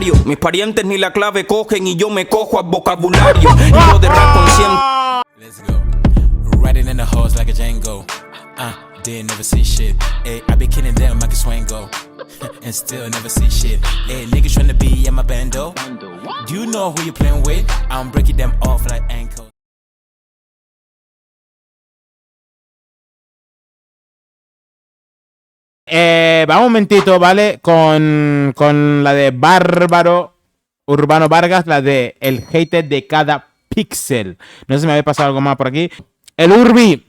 diario. Mis parientes ni la clave cogen y yo me cojo al vocabulario. Hijo de rap consciente. Let's go. Riding in the halls like a Django. Didn't never see shit. Ay, I be killing them like a Swango. And still never see shit. Ay, niggas tryna be in my bando. Do you know who you playing with? I'm breaking them off like ankles. Vamos un momentito, ¿vale? Con la de Bárbaro Urbano Vargas, la de el hater de cada píxel. No sé si me había pasado algo más por aquí. El Urbi,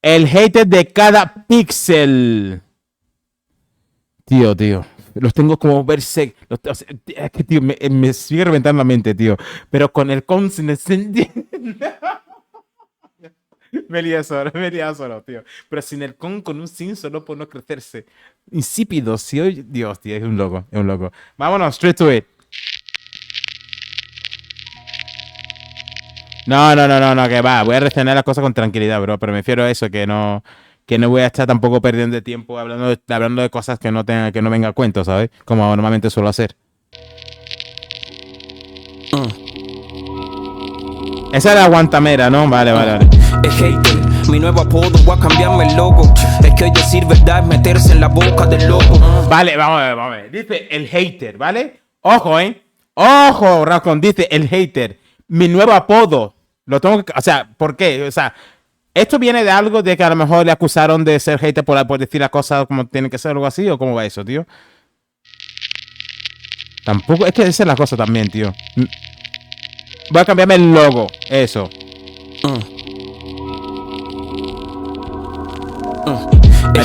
el hater de cada píxel. Tío. Los tengo como verse. Es que, tío, me sigue reventando la mente, tío. Pero con el Me lía solo, tío. Pero sin el con un sin solo por no crecerse. Insípido, si hoy. Dios, tío, es un loco. Vámonos, straight to it. No, que va. Voy a reaccionar las cosas con tranquilidad, bro. Pero me refiero a eso, que no voy a estar tampoco perdiendo tiempo hablando de cosas que no venga a cuento, ¿sabes? Como normalmente suelo hacer. Esa es la guantamera, ¿no? Vale. Es hater, mi nuevo apodo, voy a cambiarme el logo. Es que hoy decir verdad es meterse en la boca del loco. Vale, vamos a ver. Dice el hater, ¿vale? Ojo, Ojo, Raccoon, dice el hater. Mi nuevo apodo. Lo tengo que... O sea, ¿por qué? O sea, ¿esto viene de algo de que a lo mejor le acusaron de ser hater por decir las cosas como tienen que ser o algo así? ¿O cómo va eso, tío? Tampoco... Es que esa es la cosa también, tío. Voy a cambiarme el logo. Eso.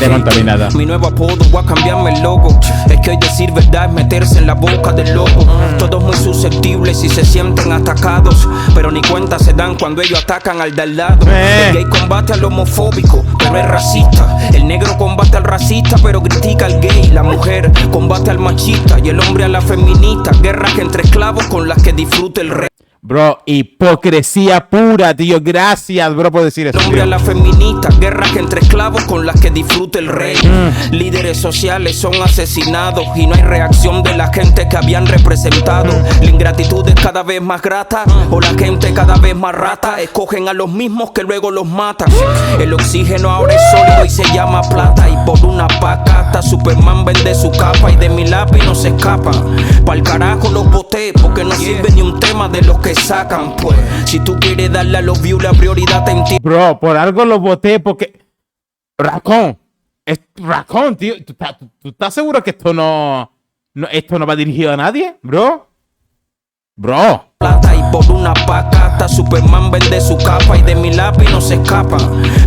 Contaminada. Mi nuevo apodo, voy a cambiarme el logo. Es que hoy decir verdad es meterse en la boca del loco. Todos muy susceptibles y se sienten atacados, pero ni cuenta se dan cuando ellos atacan al de al lado. El gay combate al homofóbico, pero es racista. El negro combate al racista, pero critica al gay. La mujer combate al machista y el hombre a la feminista. Guerras entre esclavos con las que disfruta el rey. Bro, hipocresía pura, tío. Gracias, bro, por decir eso. El hombre a la feminista, guerras entre esclavos con las que disfruta el rey. Líderes sociales son asesinados y no hay reacción de la gente que habían representado. La ingratitud es cada vez más grata, o la gente cada vez más rata. Escogen a los mismos que luego los matan. El oxígeno ahora es sólido y se llama plata. Y por una pacata Superman vende su capa y de mi lápiz no se escapa. Pa'l carajo los boté porque no sirve ni un tema de los que sacan, pues. Si tú quieres darle a los views la prioridad te entiendo. Bro, por algo los voté porque... Raccoon, tío. ¿Tú estás seguro que esto no va dirigido a nadie, bro? Plata y por una pacata Superman vende su capa y de mi lápiz no se escapa.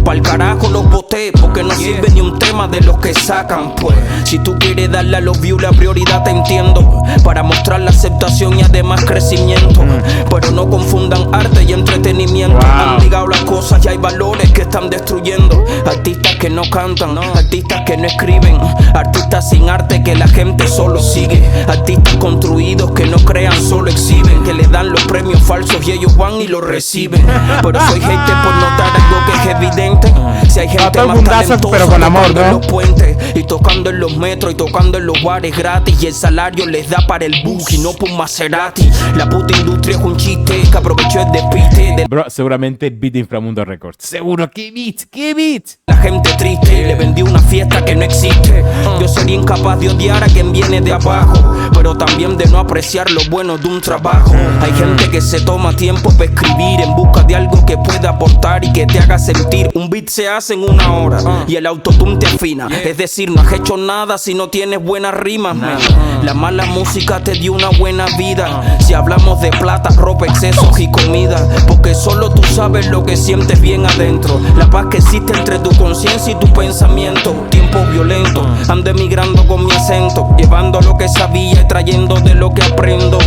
Pa'l carajo los boté porque no sirve ni un tema de los que sacan, pues. Si tú quieres darle a los views la prioridad te entiendo, para mostrar la aceptación y además crecimiento. Pero no confundan arte y entretenimiento. Han ligado las cosas y hay valores que están destruyendo. Artistas que no cantan, artistas que no escriben, artistas sin arte que la gente solo sigue, artistas construidos que no crean, solo exhiben, que le dan los premios falsos y ellos van y los reciben. Pero soy hater por notar algo que es evidente. Si hay gente más talentosa pero con amor, tocando ¿no? en los puentes y tocando en los metros y tocando en los bares gratis, y el salario les da para el bus y no por un Maserati. La puta industria es un chiste que aprovechó el despiste de... Bro, seguramente beat de Inframundo Records. Seguro, ¿qué beat? La gente triste le vendió una fiesta que no existe. Yo sería incapaz de odiar a quien viene de abajo, pero también de no apreciar lo bueno de un trabajo. Hay gente que se toma tiempo para escribir en busca de algo que pueda aportar y que te haga sentir. Un beat se hace en una hora y el autotune te afina. Es decir, no has hecho nada si no tienes buenas rimas, man. La mala música te dio una buena vida. Si hablamos de plata, ropa, excesos y comida, porque solo tú sabes lo que sientes bien adentro. La paz que existe entre tu conciencia y tu pensamiento. Tiempo violento, ando emigrando con mi acento, llevando lo que sabía y trayendo de lo que aprendo.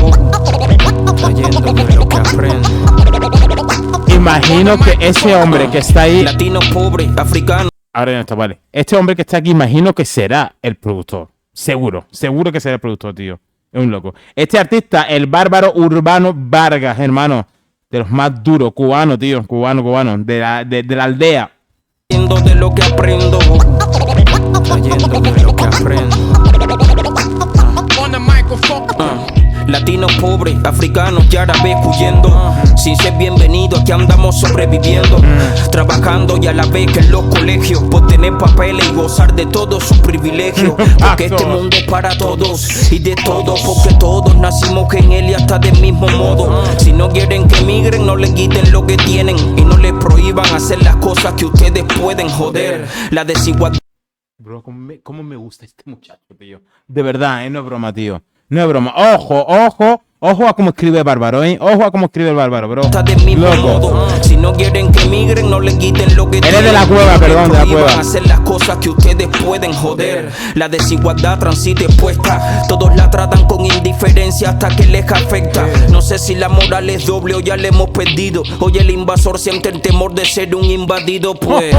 Trayendo de lo que aprendo. Imagino que ese hombre que está ahí... Latino, pobre, africano. Ahora ya está, vale. Este hombre que está aquí, imagino que será el productor. Seguro que será el productor, tío. Es un loco. Este artista, el Bárbaro Urbano Vargas, hermano. De los más duros, cubano, tío. Cubano. De la aldea. Trayendo de lo que aprendo. Trayendo de lo que aprendo. Latinos pobres, africanos y árabes huyendo. Sin ser bienvenidos, aquí andamos sobreviviendo. Trabajando y a la vez que en los colegios, por tener papeles y gozar de todos sus privilegios. Porque este mundo es para todos y de todos, porque todos nacimos en él y hasta del mismo modo. Si no quieren que emigren, no les quiten lo que tienen y no les prohíban hacer las cosas que ustedes pueden joder. La desigualdad. Bro, cómo me gusta este muchacho, tío. De verdad, no es broma, tío. No es broma. Ojo a cómo escribe Bárbaro, Ojo a cómo escribe el Bárbaro, bro. Está del mismo modo. Si no quieren que emigren, no les quiten lo que tienen. Él es de la cueva, perdón, de la cueva. Hacer las cosas que ustedes pueden joder. La desigualdad transita expuesta. Todos la tratan con indiferencia hasta que les afecta. No sé si la moral es doble o ya le hemos perdido. Hoy el invasor siente el temor de ser un invadido, pues.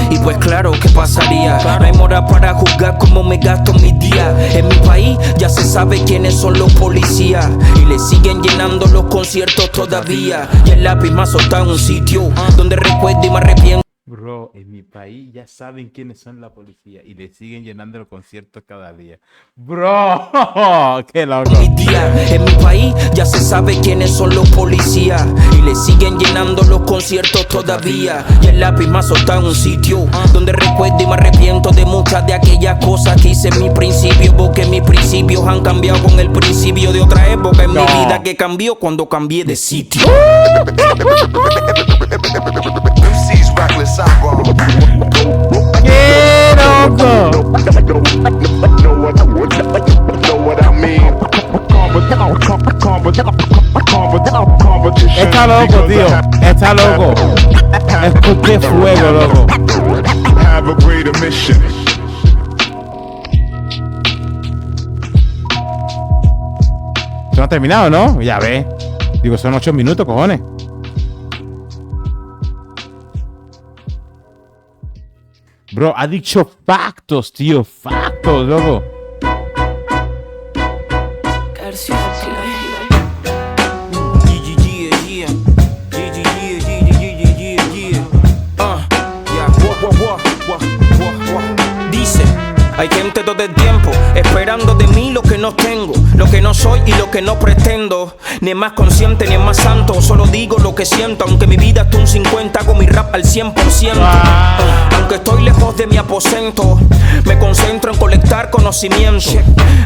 Y pues claro, ¿qué pasaría? No hay moral para juzgar cómo me gasto mis días. En mi país ya se sabe quiénes son los policías. Y le siguen llenando los conciertos todavía. Y el lápiz me ha soltado en un sitio donde recuerdo y me arrepiento. Bro, en mi país ya saben quiénes son la policía y le siguen llenando los conciertos cada día. Bro, qué loco. En mi país ya se sabe quiénes son los policías y le siguen llenando los conciertos todavía. Y el lápiz me ha soltado en un sitio donde recuerdo y me arrepiento de muchas de aquellas cosas que hice en mi principio, porque mis principios han cambiado con el principio de otra época en mi vida que cambió cuando cambié de sitio. ¡Qué loco! Está loco, tío. Está loco. Escuché fuego, loco. Esto no ha terminado, ¿no? Ya ves. Digo, son 8 minutos, cojones. Bro, ha dicho factos, tío. Factos, loco. Dice, hay gente todo el tiempo esperando de mí lo que no tengo, lo que no soy y lo que no pretendo. Ni es más consciente ni es más santo, solo digo lo que siento. Aunque mi vida está un 50, hago mi rap al 100%. Aunque estoy lejos de mi aposento, me concentro en colectar conocimiento,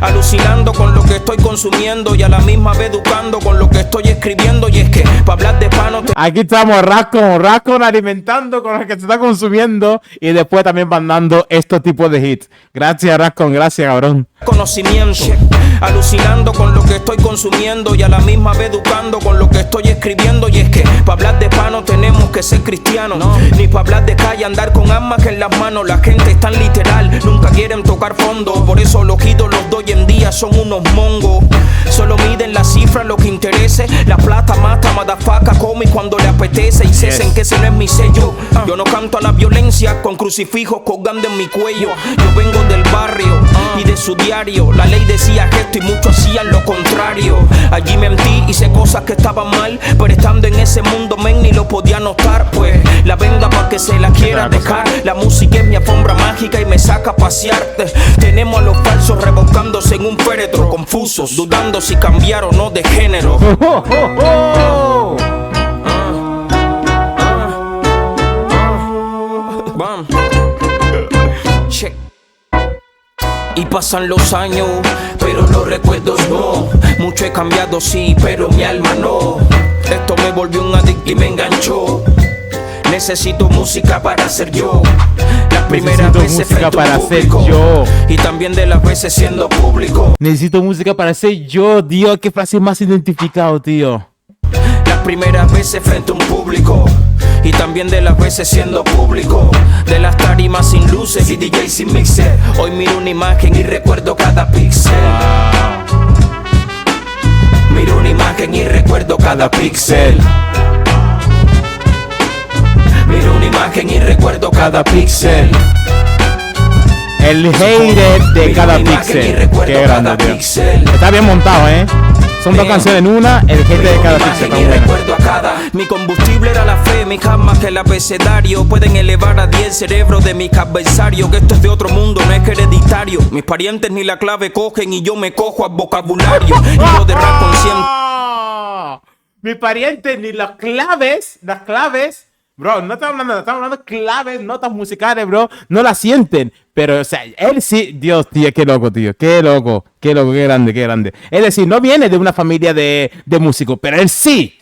alucinando con lo que estoy consumiendo y a la misma vez educando con lo que estoy escribiendo. Y es que para hablar de pano aquí estamos, Rascon alimentando con lo que se está consumiendo y después también mandando estos tipos de hits. Gracias, Rascon, gracias, cabrón. Conocimiento, alucinando con lo que estoy consumiendo y a la misma vez educando con lo que estoy escribiendo. Y es que para hablar de pan no tenemos que ser cristianos, ni para hablar de calle andar con armas en las manos. La gente es tan literal, nunca quieren tocar fondo. Por eso los ídolos de hoy en día son unos mongos. Solo miden las cifras, lo que interese. La plata mata, madafaca come cuando le apetece. Y cesen que ese no es mi sello. Yo no canto a la violencia con crucifijos colgando en mi cuello. Yo vengo del barrio y de su diario. La ley decía esto y muchos hacían lo contrario. Allí mentí, hice cosas que estaban mal, pero estando en ese mundo men ni lo podía notar. Pues la venda pa' que se la quiera dejar. La música es mi alfombra mágica y me saca a pasear. Tenemos a los falsos rebuscándose en un féretro, confusos, dudando si cambiar o no de género. Check. Y pasan los años, pero los recuerdos no. Mucho he cambiado, sí, pero mi alma no. Esto me volvió un adicto y me enganchó. Necesito música para ser yo. Las primeras veces frente a un público y también de las veces siendo público. Necesito música para ser yo, Dios. Qué frase más identificado, tío. Las primeras veces frente a un público y también de las veces siendo público. De las tarimas sin luces y DJ sin mixer. Hoy miro una imagen y recuerdo cada píxel. Miro una imagen y recuerdo cada píxel. Miro una imagen y recuerdo cada píxel. El hater de cada píxel. Qué grande, tío. Está bien montado, Son dos canciones en una, el hate de cada pixel. Y recuerdo a cada. Mi combustible era la fe, mi jamás que el abecedario. Pueden elevar a 10 el cerebro de mis adversarios. Que esto es de otro mundo, no es hereditario. Mis parientes ni la clave cogen y yo me cojo al vocabulario. Hijo de rap consciente. Mi pariente ni las claves, bro, no estamos hablando de claves, notas musicales, bro, no las sienten. Pero, o sea, él sí, Dios, tío, qué loco, tío, qué loco, qué grande. Es decir, no viene de una familia de músicos, pero él sí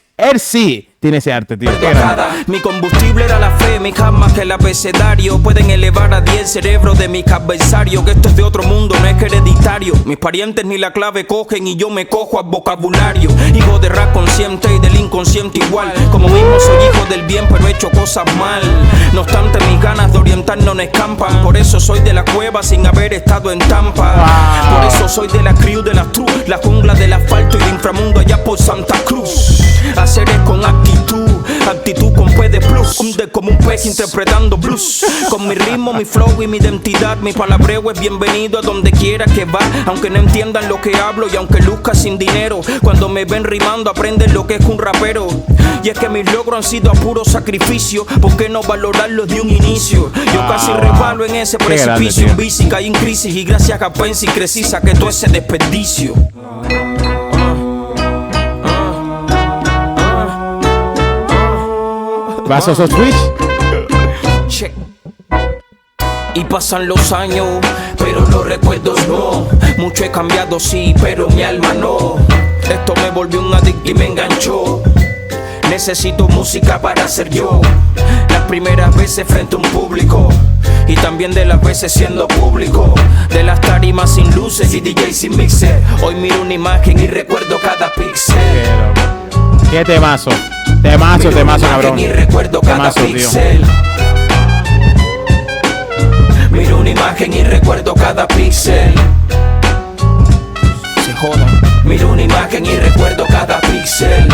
tiene ese arte, tío. Qué grande. Mi combustible era la fe, mi jamás que el abecedario. Pueden elevar a 10 el cerebro de mis adversarios. Que esto es de otro mundo, no es hereditario. Mis parientes ni la clave cogen y yo me cojo al vocabulario. Hijo de rap consciente y del inconsciente igual. Como mismo soy hijo del bien, pero he hecho cosas mal. No obstante, mis ganas de orientarnos no escampan. Por eso soy de la cueva sin haber estado en Tampa. Por eso soy de la crew de las true. La jungla del asfalto y el inframundo allá por Santa Cruz. Hacer es con actitud con P de plus. Hunde como un pez interpretando blues. Con mi ritmo, mi flow y mi identidad. Mi palabreo es bienvenido a donde quiera que va. Aunque no entiendan lo que hablo y aunque luzca sin dinero. Cuando me ven rimando aprenden lo que es un rapero. Y es que mis logros han sido a puro sacrificio. ¿Por qué no valorarlos de un inicio? Yo casi resbalo en ese precipicio. En bici caí en crisis y gracias a Pensi crecí, saqué todo ese desperdicio. ¿Vas a esos Twitch? Check. Y pasan los años, pero los recuerdos no. Mucho he cambiado, sí, pero mi alma no. Esto me volvió un adicto y me enganchó. Necesito música para ser yo. Las primeras veces frente a un público y también de las veces siendo público. De las tarimas sin luces y DJ sin mixer. Hoy miro una imagen y recuerdo cada píxel. Qué temazo. Temazo, cabrón. Y recuerdo cada temazo, píxel. Miro una imagen y recuerdo cada píxel. Se jodan. Miro una imagen y recuerdo cada píxel.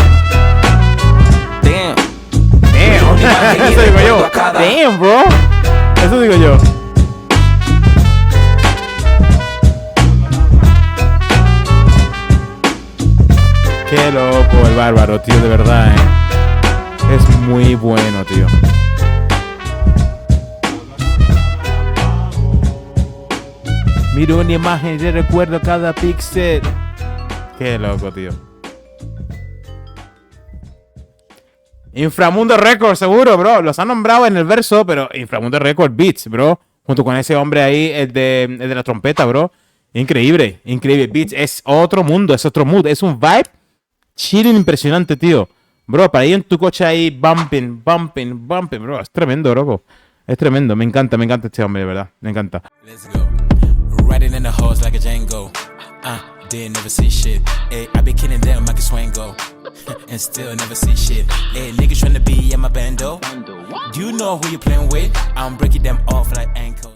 Damn. Eso digo yo. Damn, bro. Eso digo yo. Qué loco el bárbaro, tío, de verdad, Es muy bueno, tío. Miro una imagen y recuerdo cada píxel. Qué loco, tío. Inframundo Records, seguro, bro. Los han nombrado en el verso, pero Inframundo Records Beats, bro. Junto con ese hombre ahí, el de la trompeta, bro. Increíble. Beats es otro mundo, es otro mood. Es un vibe chilling impresionante, tío. Bro, para ir en tu coche ahí, bumping, bro. Es tremendo, loco. Es tremendo. Me encanta este hombre, de verdad. Me encanta. Let's go. Riding in the halls like a Django. Didn't never see shit. Ay, I be killing them like a Swango. And still never see shit. Hey, niggas tryna be in my bando. Do you know who you playing with? I'm breaking them off like ankles.